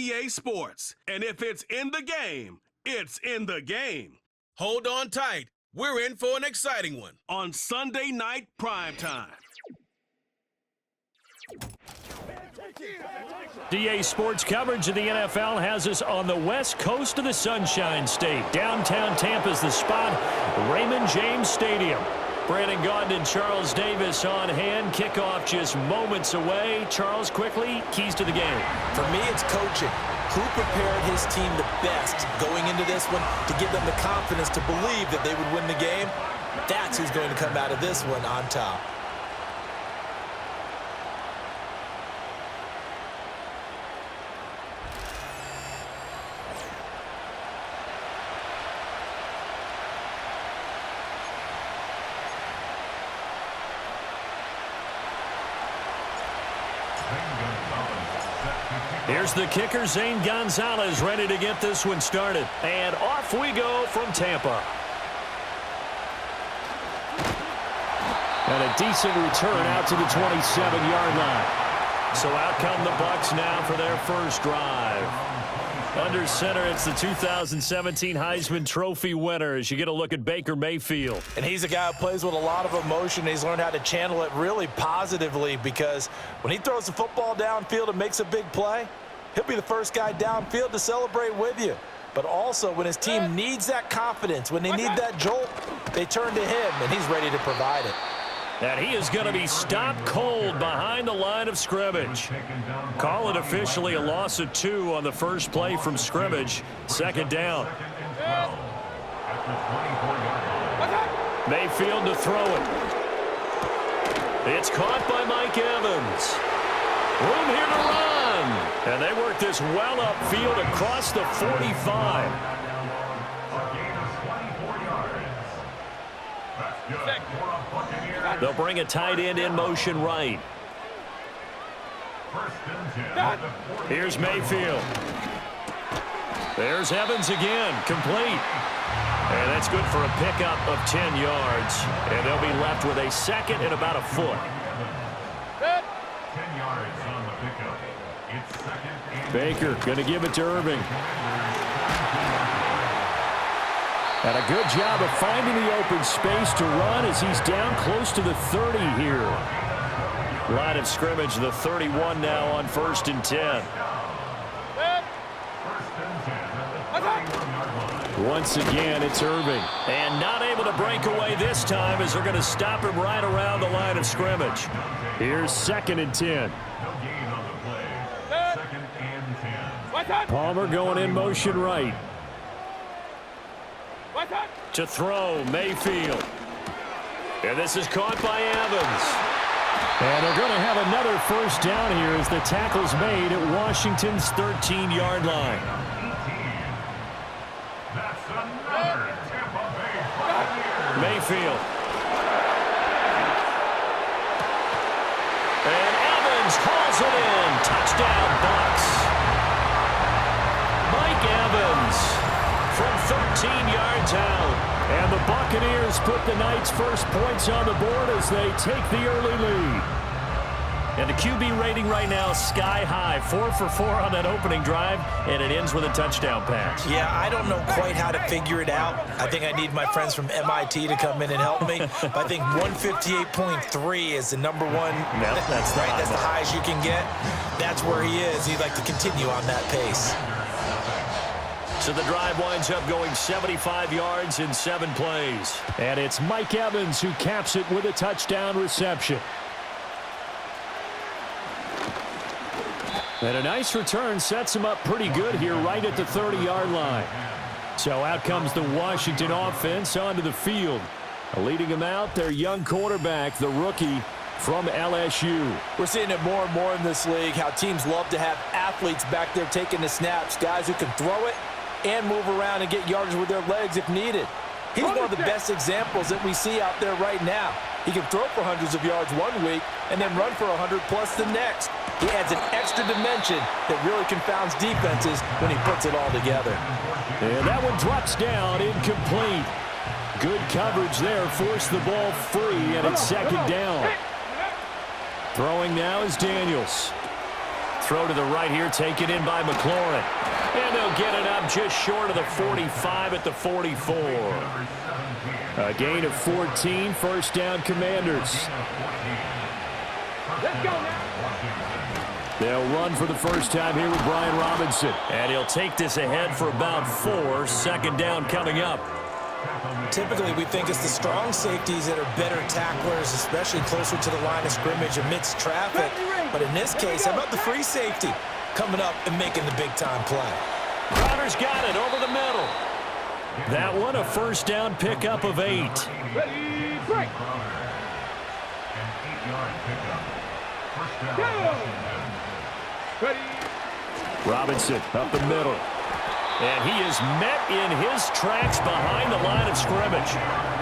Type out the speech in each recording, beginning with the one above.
EA Sports. And if it's in the game, it's in the game. Hold on tight. We're in for an exciting one on Sunday Night Primetime. EA Sports coverage of the NFL has us on the west coast of the Sunshine State. Downtown Tampa's the spot, Raymond James Stadium. Brandon Gaudin and Charles Davis on hand. Kickoff just moments away. Charles, quickly, keys to the game. For me, it's coaching. Who prepared his team the best going into this one to give them the confidence to believe that they would win the game? That's who's going to come out of this one on top. Here's the kicker, Zane Gonzalez, ready to get this one started. And off we go from Tampa. And a decent return out to the 27-yard line. So out come the Bucs now for their first drive. Under center, it's the 2017 Heisman Trophy winner as you get a look at Baker Mayfield. And he's a guy who plays with a lot of emotion. He's learned how to channel it really positively because when he throws the football downfield and makes a big play, he'll be the first guy downfield to celebrate with you. But also when his team needs that confidence, when they need that jolt, they turn to him, and he's ready to provide it. And he is going to be stopped cold behind the line of scrimmage. Call it officially a loss of 2 on the first play from scrimmage. Second down. Mayfield to throw it. It's caught by Mike Evans. Room here to run. And they work this well upfield across the 45. They'll bring a tight end in motion right. Here's Mayfield. There's Evans again, complete. And that's good for a pickup of 10 yards. And they'll be left with a second and about a foot. 10 yards on the pickup. It's second and Baker going to give it to Irving. And a good job of finding the open space to run as he's down close to the 30 here. Line of scrimmage, the 31 now on 1st and 10. Once again, it's Irving. And not able to break away this time as they're going to stop him right around the line of scrimmage. Here's 2nd and 10. Palmer going in motion right. To throw, Mayfield. And this is caught by Evans. And they're going to have another first down here as the tackle's made at Washington's 13-yard line. Mayfield. And Evans hauls it in. Touchdown, Bucs. Mike Evans from 13 yards out. And the Buccaneers put the Knights' first points on the board as they take the early lead. And the QB rating right now sky high. 4 for 4 on that opening drive, and it ends with a touchdown pass. Yeah, I don't know quite how to figure it out. I think I need my friends from MIT to come in and help me. But I think 158.3 is the number one. No, that's right. That's the highest you can get. That's where he is. He'd like to continue on that pace. So the drive winds up going 75 yards in 7 plays. And it's Mike Evans who caps it with a touchdown reception. And a nice return sets him up pretty good here right at the 30-yard line. So out comes the Washington offense onto the field. Leading him out, their young quarterback, the rookie from LSU. We're seeing it more and more in this league, how teams love to have athletes back there taking the snaps, guys who can throw it and move around and get yardage with their legs if needed. He's one of the best examples that we see out there right now. He can throw for hundreds of yards one week and then run for 100+ the next. He adds an extra dimension that really confounds defenses when he puts it all together. And that one drops down, incomplete. Good coverage there, forced the ball free, and it's 2nd down. Throwing now is Daniels. throw to the right here, taken in by McLaurin. And they'll get it up just short of the 45 at the 44. A gain of 14, first down Commanders. Let's go now. They'll run for the first time here with Brian Robinson. And he'll take this ahead for about 4. Second down coming up. Typically, we think it's the strong safeties that are better tacklers, especially closer to the line of scrimmage amidst traffic. But in this case, how about the free safety coming up and making the big-time play? Crowder's got it over the middle. That one, a first down pickup of 8. Ready, break. An 8-yard pickup. First down. Ready. Robinson up the middle. And he is met in his tracks behind the line of scrimmage.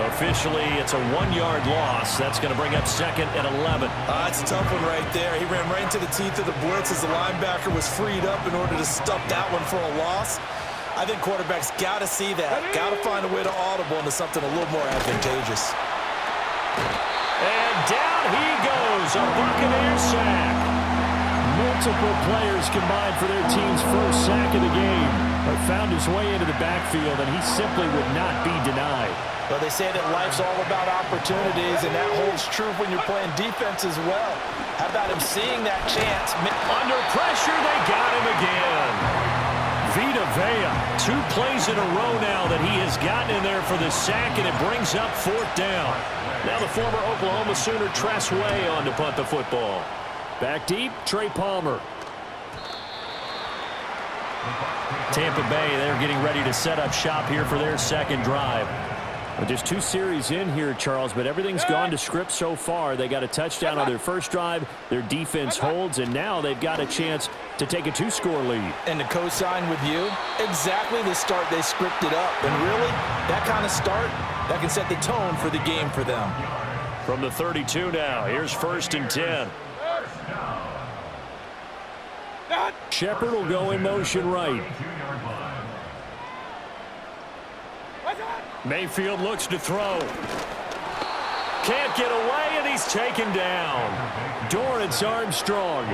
Officially, it's a 1-yard loss. That's going to bring up second and 11. That's a tough one right there. He ran right into the teeth of the blitz as the linebacker was freed up in order to stuff that one for a loss. I think quarterbacks got to see that. Got to find a way to audible into something a little more advantageous. And down he goes, a Buccaneers sack. Multiple players combined for their team's first sack of the game. But found his way into the backfield, and he simply would not be denied. Well, they say that life's all about opportunities, and that holds true when you're playing defense as well. How about him seeing that chance? Under pressure, they got him again. Vita Vea, 2 plays in a row now that he has gotten in there for the sack, and it brings up 4th down. Now the former Oklahoma Sooner Tress Way on to punt the football. Back deep, Trey Palmer. Tampa Bay, they're getting ready to set up shop here for their second drive. Well, just 2 series in here, Charles, but everything's gone to script so far. They got a touchdown on their first drive. Their defense holds, and now they've got a chance to take a 2-score lead. And to co-sign with you, exactly the start they scripted up. And really, that kind of start, that can set the tone for the game for them. From the 32 now, here's 1st and 10. Shepard will go in motion right. Mayfield looks to throw. Can't get away, and he's taken down. Dorrance Armstrong.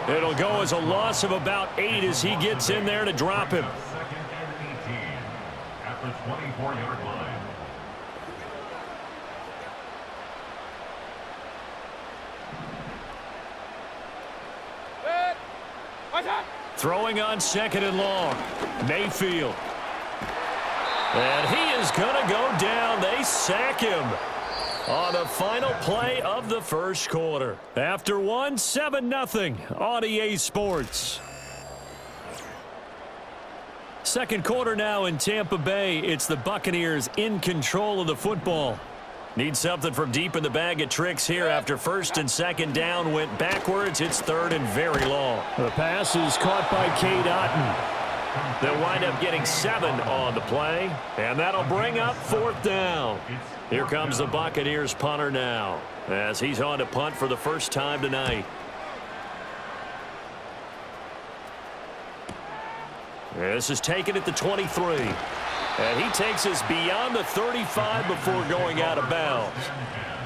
It'll go as a loss of about 8 as he gets in there to drop him. Second and 18 at the 24-yard line. Throwing on 2nd and long. Mayfield. And he is going to go down. They sack him on the final play of the first quarter. After 7-0 on EA Sports. Second quarter now in Tampa Bay. It's the Buccaneers in control of the football. Need something from deep in the bag of tricks here after 1st and 2nd down went backwards. It's 3rd and very long. The pass is caught by Cade Otton. They'll wind up getting 7 on the play, and that'll bring up 4th down. Here comes the Buccaneers punter now as he's on to punt for the first time tonight. This is taken at the 23. And he takes us beyond the 35 before going out of bounds.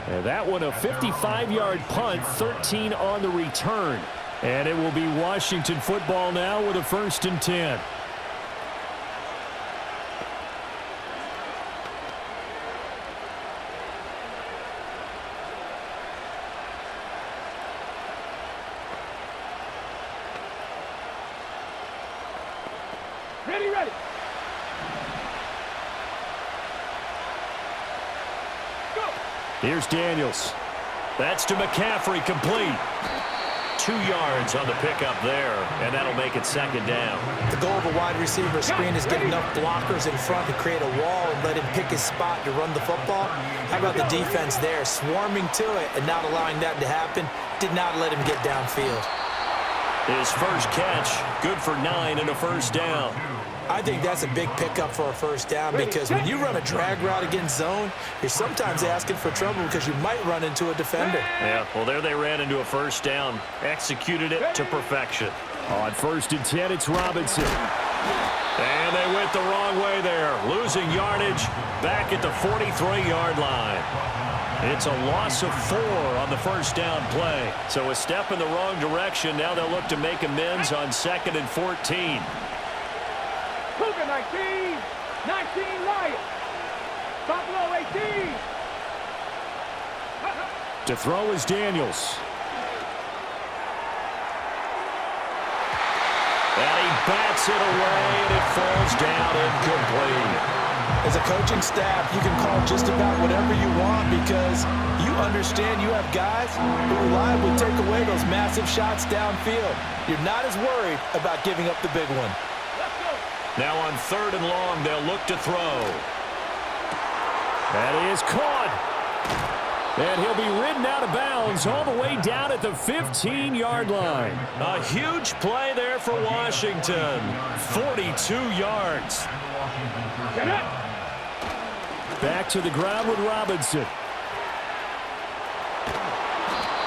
And that one a 55-yard punt, 13 on the return. And it will be Washington football now with a 1st and 10. Ready. Here's Daniels. That's to McCaffrey, complete. 2 yards on the pickup there, and that'll make it 2nd down. The goal of a wide receiver screen is get enough blockers in front to create a wall and let him pick his spot to run the football. How about the defense there, swarming to it and not allowing that to happen? Did not let him get downfield. His first catch, good for 9 and a first down. I think that's a big pickup for a first down because when you run a drag route against zone, you're sometimes asking for trouble because you might run into a defender. Yeah, well, there they ran into a first down. Executed it to perfection. On 1st and 10, it's Robinson. And they went the wrong way there. Losing yardage back at the 43-yard line. It's a loss of 4 on the first down play. So a step in the wrong direction. Now they'll look to make amends on 2nd and 14. Cougar 19. 19 Lions. Buffalo 18. To throw is Daniels. And he bats it away, and it falls down incomplete. As a coaching staff, you can call just about whatever you want because you understand you have guys who reliably take away those massive shots downfield. You're not as worried about giving up the big one. Now on 3rd and long, they'll look to throw. That is caught. And he'll be ridden out of bounds all the way down at the 15-yard line. A huge play there for Washington. 42 yards. Back to the ground with Robinson.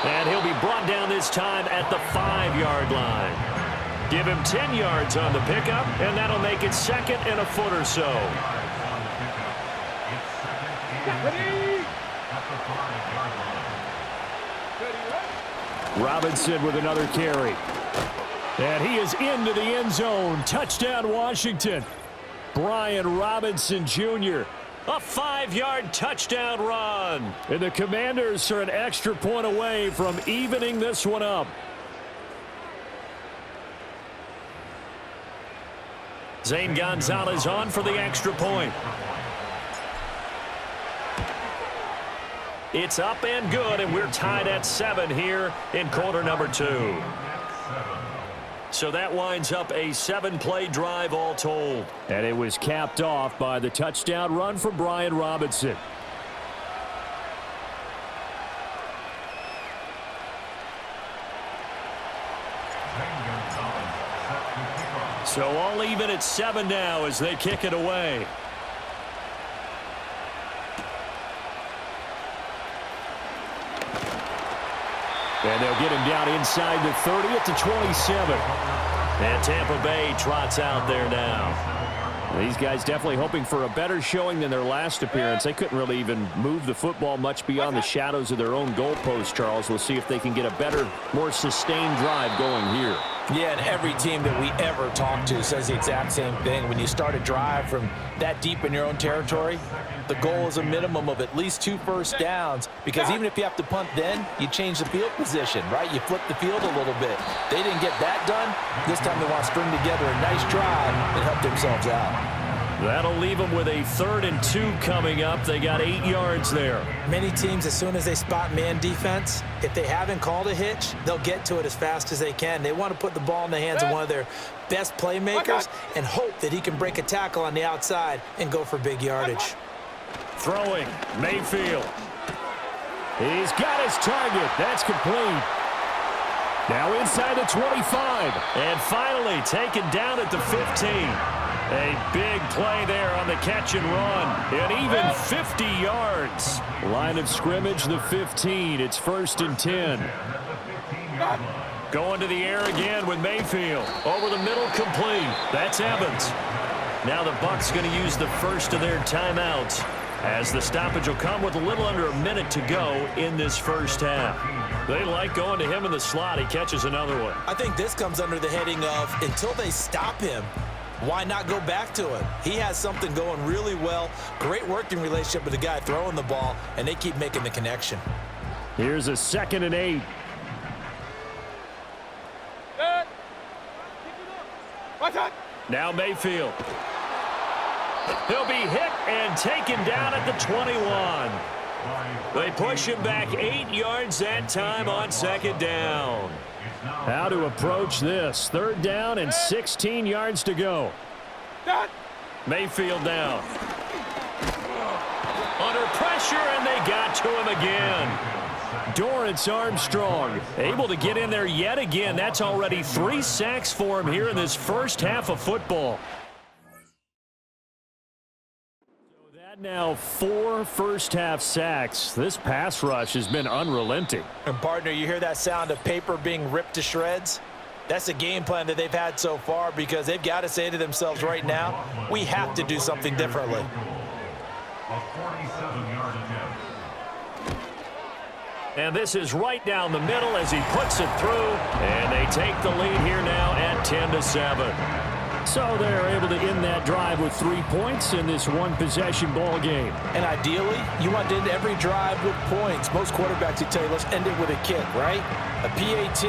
And he'll be brought down this time at the 5-yard line. Give him 10 yards on the pickup, and that'll make it 2nd and a foot or so. Robinson with another carry. And he is into the end zone. Touchdown, Washington. Brian Robinson Jr. A 5-yard touchdown run. And the Commanders are an extra point away from evening this one up. Zane Gonzalez on for the extra point. It's up and good, and we're tied at 7 here in quarter number 2. So that winds up a 7-play drive all told. And it was capped off by the touchdown run from Brian Robinson. So all even at 7 now as they kick it away. And they'll get him down inside the 30 at the 27. And Tampa Bay trots out there now. These guys definitely hoping for a better showing than their last appearance. They couldn't really even move the football much beyond the shadows of their own goalpost, Charles. We'll see if they can get a better, more sustained drive going here. Yeah, and every team that we ever talk to says the exact same thing. When you start a drive from that deep in your own territory, the goal is a minimum of at least 2 first downs, because even if you have to punt then, you change the field position, right? You flip the field a little bit. They didn't get that done. This time they want to string together a nice drive and help themselves out. That'll leave them with a 3rd and 2 coming up. They got 8 yards there. Many teams, as soon as they spot man defense, if they haven't called a hitch, they'll get to it as fast as they can. They want to put the ball in the hands of one of their best playmakers and hope that he can break a tackle on the outside and go for big yardage. Throwing, Mayfield. He's got his target. That's complete. Now inside the 25. And finally taken down at the 15. A big play there on the catch and run. And even 50 yards. Line of scrimmage, the 15. It's 1st and 10. Going to the air again with Mayfield. Over the middle, complete. That's Evans. Now the Bucs going to use the first of their timeouts, as the stoppage will come with a little under a minute to go in this first half. They like going to him in the slot. He catches another one. I think this comes under the heading of, until they stop him, why not go back to it? He has something going really well. Great working relationship with the guy throwing the ball, and they keep making the connection. Here's a 2nd and 8. Now Mayfield. He'll be hit and taken down at the 21. They push him back 8 yards that time on 2nd down. How to approach this. 3rd down and 16 yards to go. Mayfield down. Under pressure, and they got to him again. Dorrance Armstrong able to get in there yet again. That's already 3 sacks for him here in this first half of football. Now 4 first-half sacks. This pass rush has been unrelenting. And, partner, you hear that sound of paper being ripped to shreds? That's a game plan that they've had so far, because they've got to say to themselves right now, we have to do something differently. A 47-yard attempt. And this is right down the middle as he puts it through. And they take the lead here now at 10-7. So they're able to end that drive with 3 points in this one-possession ball game. And ideally, you want to end every drive with points. Most quarterbacks will tell you, let's end it with a kick, right? A PAT,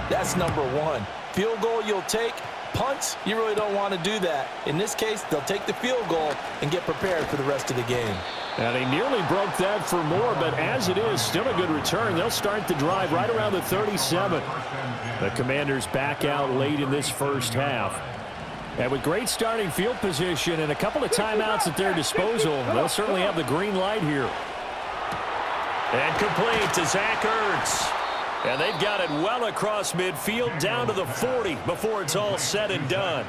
that's number one. Field goal you'll take. Punts, you really don't want to do that. In this case, they'll take the field goal and get prepared for the rest of the game. And they nearly broke that for more, but as it is, still a good return. They'll start the drive right around the 37. The Commanders back out late in this first half. And with great starting field position and a couple of timeouts at their disposal, they'll certainly have the green light here. And complete to Zach Ertz. And they've got it well across midfield down to the 40 before it's all said and done.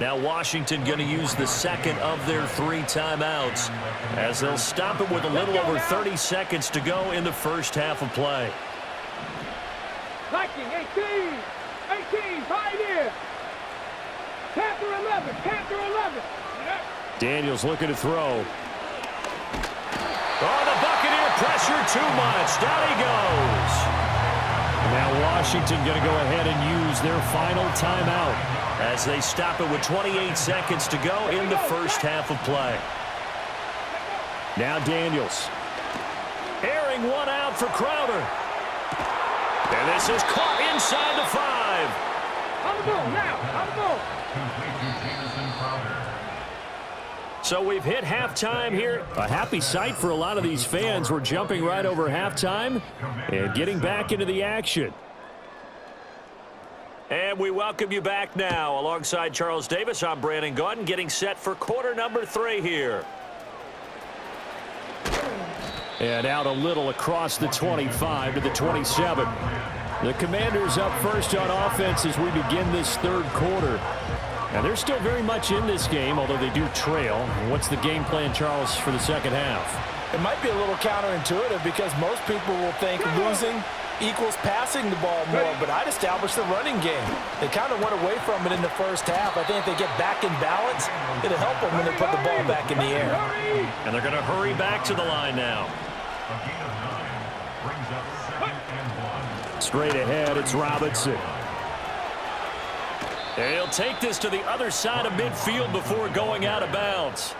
Now Washington going to use the second of their 3 timeouts as they'll stop it with a little over 30 seconds to go in the first half of play. Viking, 18, pioneer. Panther 11, Panther 11. Daniels looking to throw. Oh, the Buccaneer pressure too much. Down he goes. Now Washington going to go ahead and use their final timeout as they stop it with 28 seconds to go in the first half of play. Now Daniels. Airing one out for Crowder. And this is caught inside the 5. On the ball now, on the ball. So we've hit halftime here. A happy sight for a lot of these fans. We're jumping right over halftime and getting back into the action. And we welcome you back now. Alongside Charles Davis, I'm Brandon Gaudin, getting set for quarter number 3 here. And out a little across the 25 to the 27. The Commanders up first on offense as we begin this third quarter. And they're still very much in this game, although they do trail. What's the game plan, Charles, for the second half? It might be a little counterintuitive because most people will think losing equals passing the ball more, but I'd establish the running game. They kind of went away from it in the first half. I think if they get back in balance, it'll help them when they put the ball back in the air. And they're going to hurry back to the line now. Straight ahead, it's Robinson. And he'll take this to the other side of midfield before going out of bounds.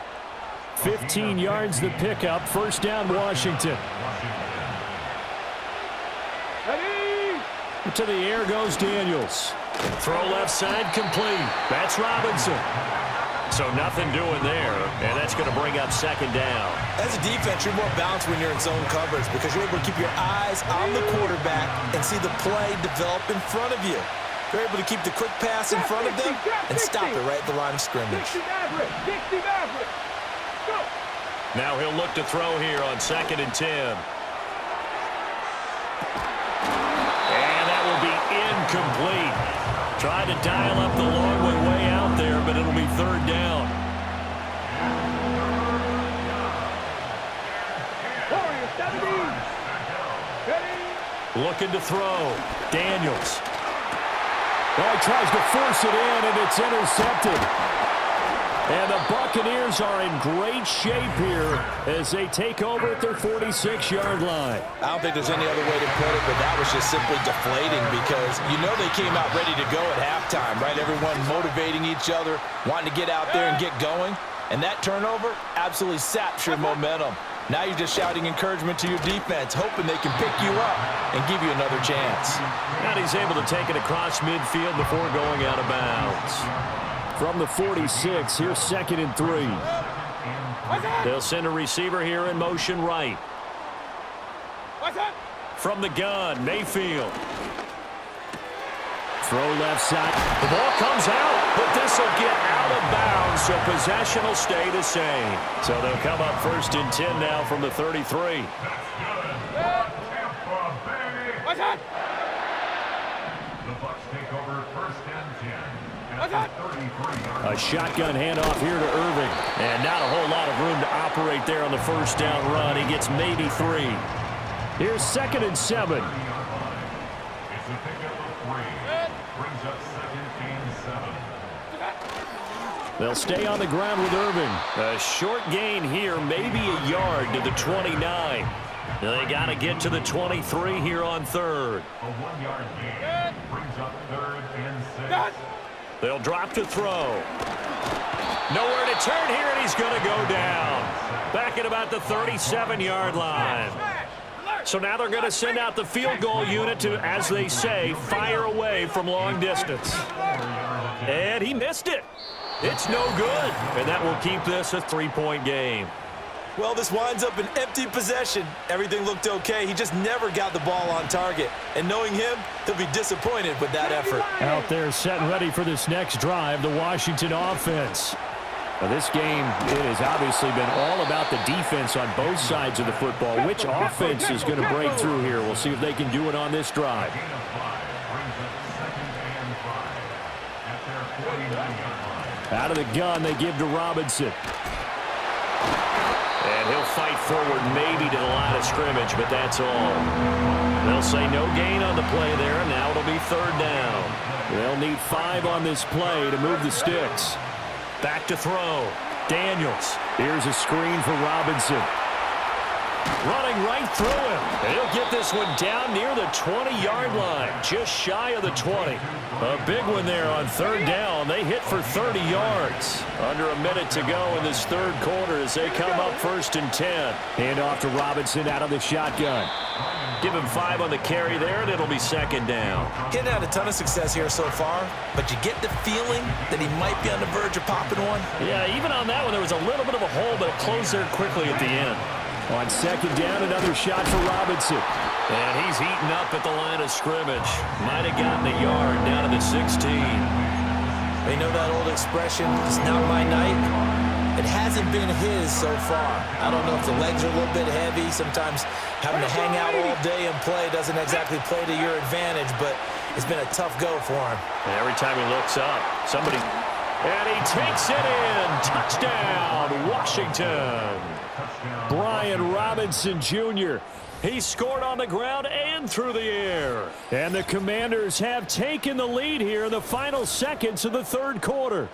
15 yards the pickup. First down, Washington. To the air goes Daniels. Throw left side complete. That's Robinson. So nothing doing there, and that's going to bring up second down. As a defense, you're more balanced when you're in zone coverage because you're able to keep your eyes on the quarterback and see the play develop in front of you. You're able to keep the quick pass in front of them and stop it right at the line of scrimmage. Now he'll look to throw here on 2nd and 10. And that will be incomplete. Try to dial up the long way out there, but it'll be third down. Looking to throw. Daniels. Well, he tries to force it in, and it's intercepted. And the Buccaneers are in great shape here as they take over at their 46-yard line. I don't think there's any other way to put it, but that was just simply deflating because you know they came out ready to go at halftime, right? Everyone motivating each other, wanting to get out there and get going. And that turnover absolutely saps your momentum. Now you're just shouting encouragement to your defense, hoping they can pick you up and give you another chance. And he's able to take it across midfield before going out of bounds. From the 46, here's 2nd and 3. They'll send a receiver here in motion right. From the gun, Mayfield. Throw left side. The ball comes out, but this will get out of bounds, so possession will stay the same. So they'll come up 1st and 10 now from the 33. The Bucs take over 1st and 10. A shotgun handoff here to Irving. And not a whole lot of room to operate there on the first down run. He gets maybe 3. Here's 2nd and 7. It's a pickup of 3. Brings up 2nd and 7. They'll stay on the ground with Irving. A short gain here, maybe a yard to the 29. They got to get to the 23 here on third. A 1-yard gain brings up 3rd and 6. They'll drop to throw. Nowhere to turn here, and he's going to go down. Back at about the 37-yard line. So now they're going to send out the field goal unit to, as they say, fire away from long distance. And he missed it. It's no good. And that will keep this a 3-point game. Well, this winds up an empty possession. Everything looked okay. He just never got the ball on target. And knowing him, he'll be disappointed with that effort. Out there set and ready for this next drive, the Washington offense. Now, this game, it has obviously been all about the defense on both sides of the football. Which offense is going to break through here? We'll see if they can do it on this drive. Out of the gun, they give to Robinson. And he'll fight forward maybe to the line of scrimmage, but that's all. They'll say no gain on the play there, and now it'll be 3rd down. They'll need 5 on this play to move the sticks. Back to throw. Daniels. Here's a screen for Robinson. Running right through him. And he'll get this one down near the 20-yard line, just shy of the 20. A big one there on 3rd down. They hit for 30 yards. Under a minute to go in this 3rd quarter as they come up 1st and 10. Hand off to Robinson out of the shotgun. Give him 5 on the carry there, and it'll be 2nd down. Getting had a ton of success here so far, but you get the feeling that he might be on the verge of popping one. Yeah, even on that one, there was a little bit of a hole, but it closed there quickly at the end. On 2nd down, another shot for Robinson. And he's eaten up at the line of scrimmage. Might have gotten a yard down to the 16. They know that old expression, it's not my night. It hasn't been his so far. I don't know if the legs are a little bit heavy. Sometimes having to hang out all day and play doesn't exactly play to your advantage, but it's been a tough go for him. And every time he looks up, somebody... And he takes it in. Touchdown, Washington. Brian Robinson Jr. He scored on the ground and through the air. And the Commanders have taken the lead here in the final seconds of the 3rd quarter.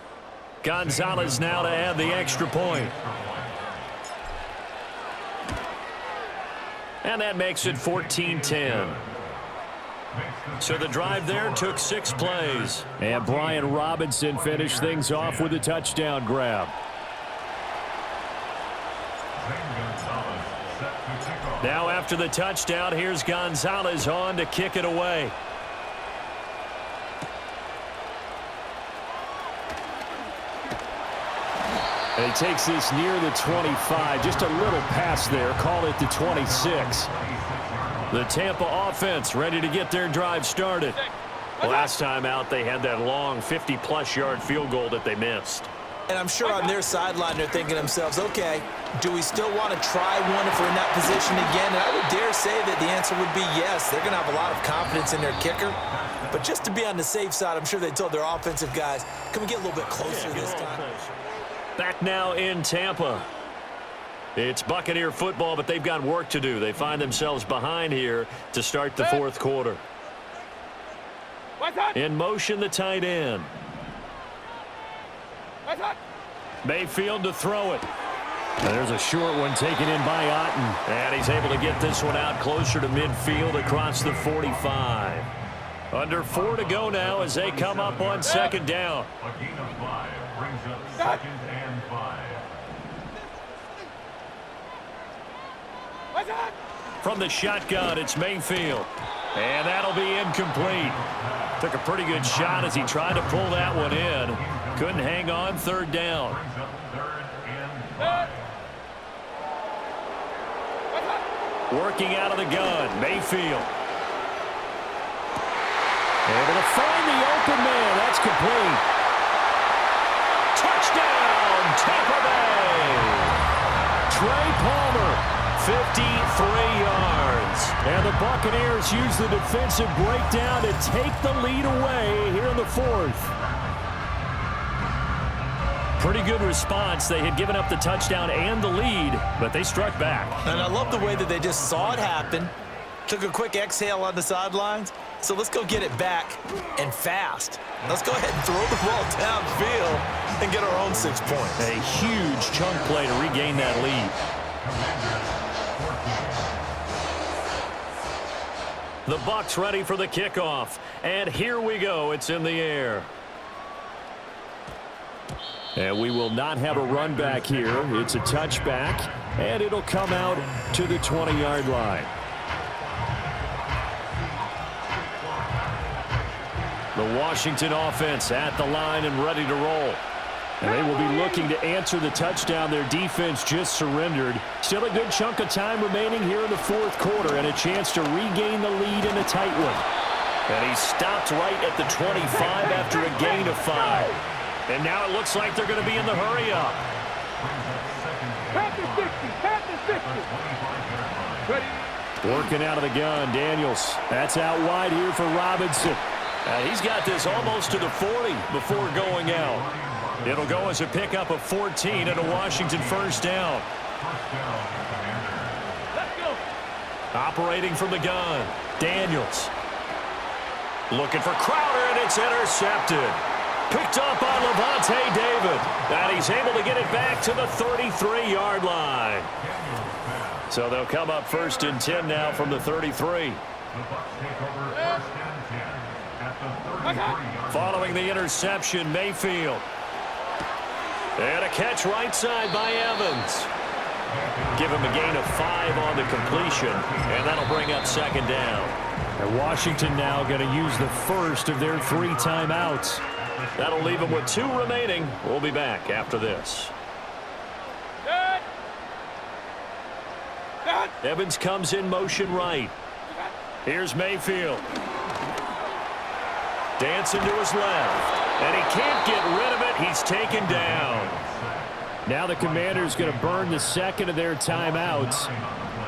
Gonzalez now to add the extra point. And that makes it 14-10. So the drive there took 6 plays. And Brian Robinson finished things off with a touchdown grab. Now after the touchdown, here's Gonzalez on to kick it away. And he takes this near the 25. Just a little pass there. Call it the 26. The Tampa offense ready to get their drive started. Last time out, they had that long 50-plus yard field goal that they missed. And I'm sure on their sideline they're thinking to themselves, okay, do we still want to try one if we're in that position again? And I would dare say that the answer would be yes. They're going to have a lot of confidence in their kicker. But just to be on the safe side, I'm sure they told their offensive guys, can we get a little bit closer this time? Back now in Tampa. It's Buccaneer football, but they've got work to do. They find themselves behind here to start the 4th quarter. In motion, the tight end. Mayfield to throw it. And there's a short one taken in by Otten. And he's able to get this one out closer to midfield across the 45. Under 4 to go now as they come up on 2nd down. A gain of 5 brings up 2nd and 5. From the shotgun, it's Mayfield. And that'll be incomplete. Took a pretty good shot as he tried to pull that one in. Couldn't hang on. 3rd down. Working out of the gun, Mayfield. Able to find the open man. That's complete. Touchdown, Tampa Bay. Trey Palmer. 53 yards. And the Buccaneers use the defensive breakdown to take the lead away here in the 4th. Pretty good response. They had given up the touchdown and the lead, but they struck back. And I love the way that they just saw it happen, took a quick exhale on the sidelines. So let's go get it back and fast. Let's go ahead and throw the ball downfield and get our own 6 points. A huge chunk play to regain that lead. The Bucs ready for the kickoff. And here we go. It's in the air. And we will not have a run back here. It's a touchback, and it'll come out to the 20-yard line. The Washington offense at the line and ready to roll. And they will be looking to answer the touchdown their defense just surrendered. Still a good chunk of time remaining here in the fourth quarter and a chance to regain the lead in a tight one. And he stopped right at the 25 after a gain of 5. And now it looks like they're going to be in the hurry up. Working out of the gun, Daniels. That's out wide here for Robinson. He's got this almost to the 40 before going out. It'll go as a pickup of 14 and a Washington first down. Operating from the gun, Daniels. Looking for Crowder, and it's intercepted. Picked up by Levante David. And he's able to get it back to the 33-yard line. So they'll come up first and 10 now from the 33. Following the interception, Mayfield. And a catch right side by Evans. Give him a gain of 5 on the completion, and that'll bring up second down. And Washington now going to use the first of their 3 timeouts. That'll leave them with 2 remaining. We'll be back after this. Evans comes in motion right. Here's Mayfield. Dancing to his left. And he can't get rid of it. He's taken down. Now the Commanders going to burn the second of their timeouts.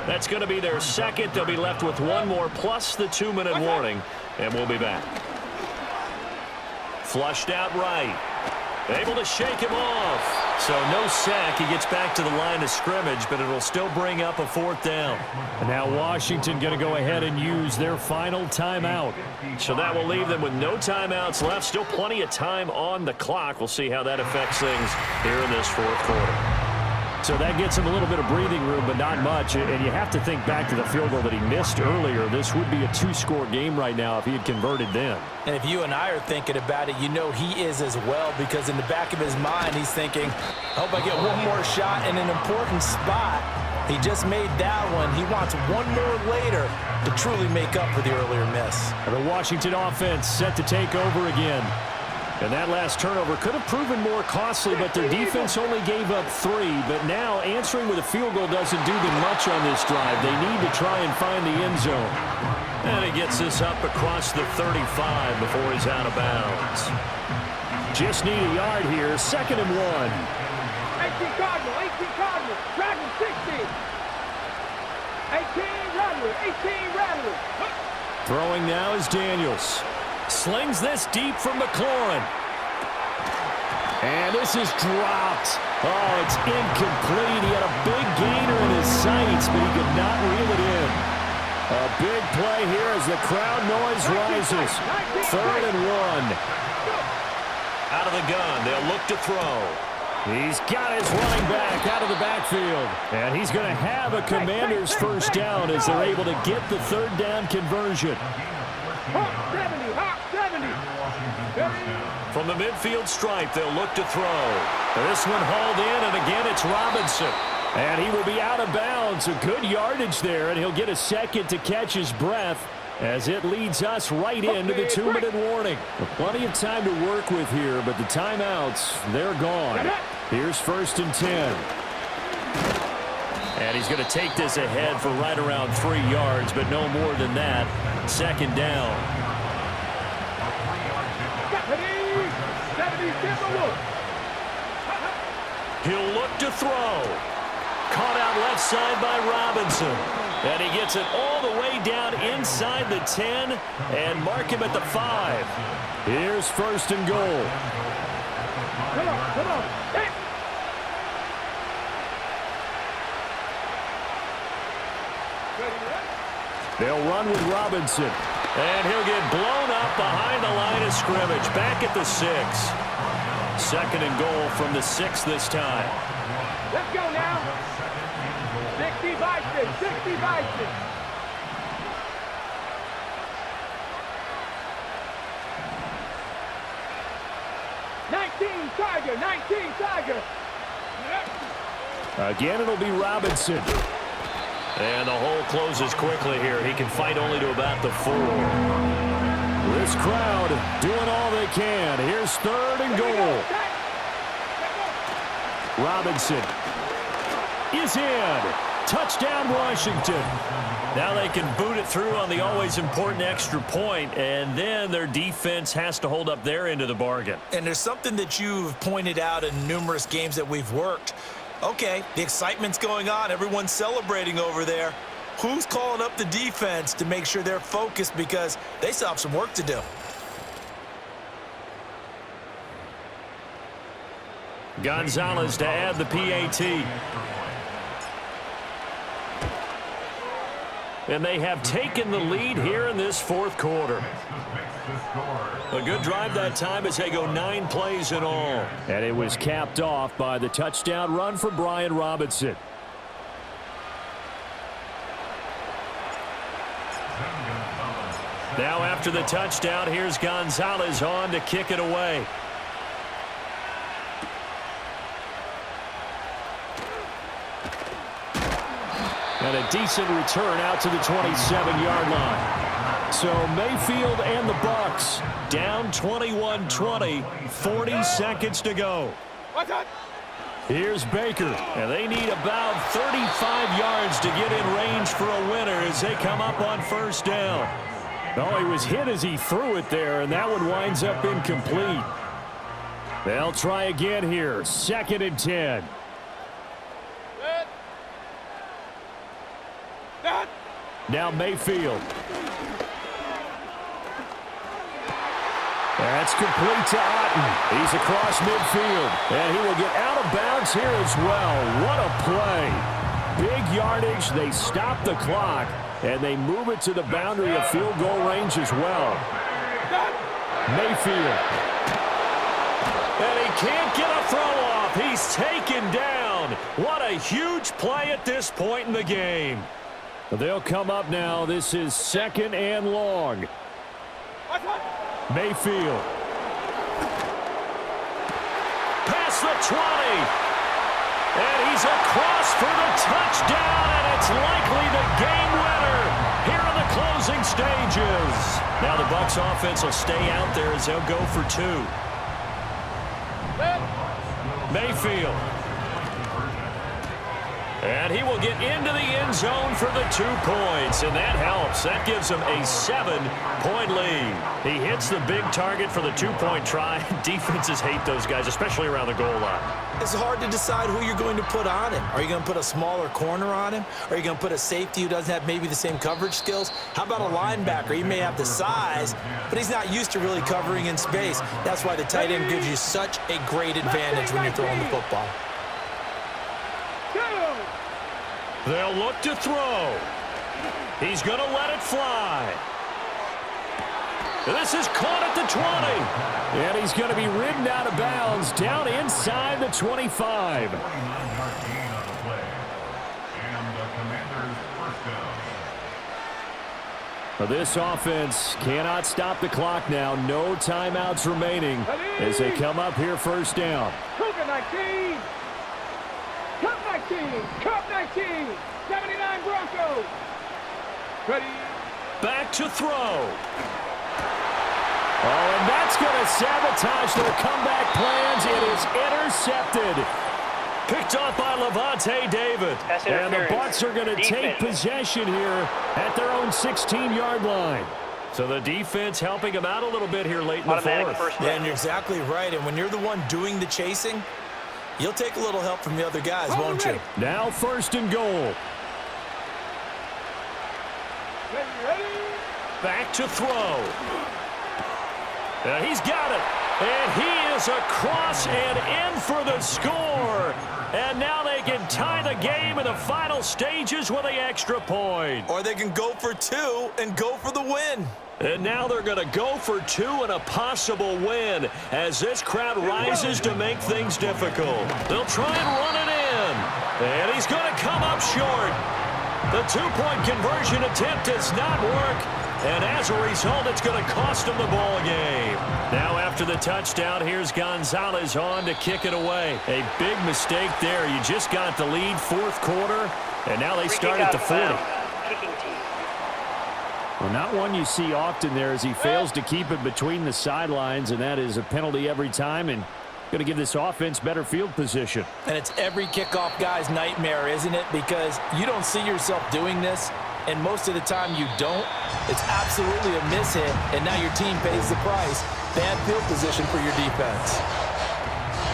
That's going to be their second. They'll be left with 1 more plus the 2-minute warning. And we'll be back. Flushed out right. Able to shake him off. So no sack. He gets back to the line of scrimmage, but it'll still bring up a 4th down. And now Washington going to go ahead and use their final timeout. So that will leave them with no timeouts left. Still plenty of time on the clock. We'll see how that affects things here in this 4th quarter. So that gets him a little bit of breathing room, but not much. And you have to think back to the field goal that he missed earlier. This would be a 2-score game right now if he had converted then. And if you and I are thinking about it, you know he is as well, because in the back of his mind, he's thinking, I hope I get 1 more shot in an important spot. He just made that one. He wants 1 more later to truly make up for the earlier miss. And the Washington offense set to take over again. And that last turnover could have proven more costly, but their defense only gave up 3. But now answering with a field goal doesn't do them much on this drive. They need to try and find the end zone. And he gets this up across the 35 before he's out of bounds. Just need a yard here, 2nd and 1. 18 Cardinal, 18 Cardinal, Dragon 16. 18 Rattler, 18 Rattler. Throwing now is Daniels. Slings this deep from McLaurin. And this is dropped. Oh, it's incomplete. He had a big gainer in his sights, but he could not reel it in. A big play here as the crowd noise rises. 3rd and 1. Out of the gun, they'll look to throw. He's got his running back out of the backfield. And he's going to have a Commander's first down as they're able to get the 3rd down conversion. Hawk 70, Hawk 70. From the midfield stripe, they'll look to throw. This one hauled in, and again it's Robinson. And he will be out of bounds. A good yardage there, and he'll get a second to catch his breath as it leads us right into the 2-minute warning. Plenty of time to work with here, but the timeouts, they're gone. Here's 1st and 10. And he's going to take this ahead for right around 3 yards, but no more than that. 2nd down. He'll look to throw. Caught out left side by Robinson. And he gets it all the way down inside the 10 and mark him at the 5. Here's 1st and goal. Come on, come on. Hey. They'll run with Robinson. And he'll get blown up behind the line of scrimmage. Back at the 6. 2nd and goal from the 6 this time. Let's go now. 60 by 6. 60 by 6. Tiger, 19 Tiger. Again, it'll be Robinson. And the hole closes quickly here. He can fight only to about the 4. This crowd doing all they can. Here's 3rd and goal. Robinson is in. Touchdown, Washington. Now they can boot it through on the always important extra point, and then their defense has to hold up their end of the bargain. And there's something that you've pointed out in numerous games that we've worked. Okay, the excitement's going on. Everyone's celebrating over there. Who's calling up the defense to make sure they're focused, because they still have some work to do? Gonzalez to add the PAT. And they have taken the lead here in this 4th quarter. A good drive that time as they go 9 plays in all. And it was capped off by the touchdown run for Brian Robinson. Now after the touchdown, here's Gonzalez on to kick it away. And a decent return out to the 27-yard line. So Mayfield and the Bucs down 21-20, 40 seconds to go. Here's Baker, and they need about 35 yards to get in range for a winner as they come up on 1st down. Oh, he was hit as he threw it there, and that one winds up incomplete. They'll try again here, 2nd and 10. Now Mayfield. That's complete to Otten. He's across midfield, and he will get out of bounds here as well. What a play. Big yardage. They stop the clock, and they move it to the boundary of field goal range as well. Mayfield. And he can't get a throw off. He's taken down. What a huge play at this point in the game. They'll come up now. This is 2nd and long. Mayfield. Past the 20. And he's across for the touchdown, and it's likely the game winner here in the closing stages. Now the Bucs offense will stay out there as they'll go for 2. Mayfield. And he will get into the end zone for the 2 points, and that helps. That gives him a 7-point lead. He hits the big target for the 2-point try. Defenses hate those guys, especially around the goal line. It's hard to decide who you're going to put on him. Are you going to put a smaller corner on him? Are you going to put a safety who doesn't have maybe the same coverage skills? How about a linebacker? He may have the size, but he's not used to really covering in space. That's why the tight end gives you such a great advantage when you're throwing the football. They'll look to throw. He's going to let it fly. This is caught at the 20. And he's going to be ridden out of bounds down inside the 25. This offense cannot stop the clock now. No timeouts remaining as they come up here 1st down. Cougar 19. Cup 19. Cup 19. 79 Broncos. Ready. Back to throw. Oh, and that's going to sabotage their comeback plans. It is intercepted. Picked off by Levante David. And the Bucs are going to take possession here at their own 16-yard line. So the defense helping them out a little bit here late in the 4th. Yeah, and you're exactly right. And when you're the one doing the chasing, you'll take a little help from the other guys, won't you? Now 1st and goal. Ready. Back to throw. He's got it. And he is across and in for the score. And now they can tie the game in the final stages with the extra point. Or they can go for 2 and go for the win. And now they're going to go for 2 and a possible win as this crowd rises to make things difficult. They'll try and run it in. And he's going to come up short. The 2-point conversion attempt does not work. And as a result, it's going to cost him the ball game. Now after the touchdown, here's Gonzalez on to kick it away. A big mistake there. You just got the lead, fourth quarter, and now they start at the 40. Well, not one you see often there as he fails to keep it between the sidelines, and that is a penalty every time, and going to give this offense better field position. And it's every kickoff guy's nightmare, isn't it? Because you don't see yourself doing this, and most of the time you don't. It's absolutely a mishit, and now your team pays the price. Bad field position for your defense.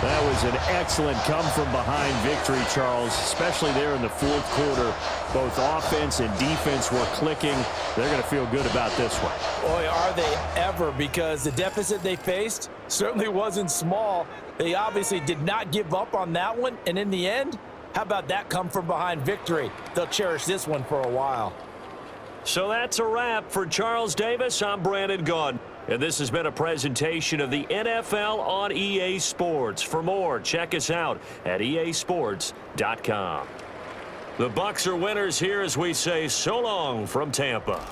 That was an excellent come-from-behind victory, Charles, especially there in the fourth quarter. Both offense and defense were clicking. They're going to feel good about this one. Boy, are they ever, because the deficit they faced certainly wasn't small. They obviously did not give up on that one, and in the end, how about that come-from-behind victory? They'll cherish this one for a while. So that's a wrap for Charles Davis. I'm Brandon Gaudin. And this has been a presentation of the NFL on EA Sports. For more, check us out at easports.com. The Bucs are winners here as we say so long from Tampa.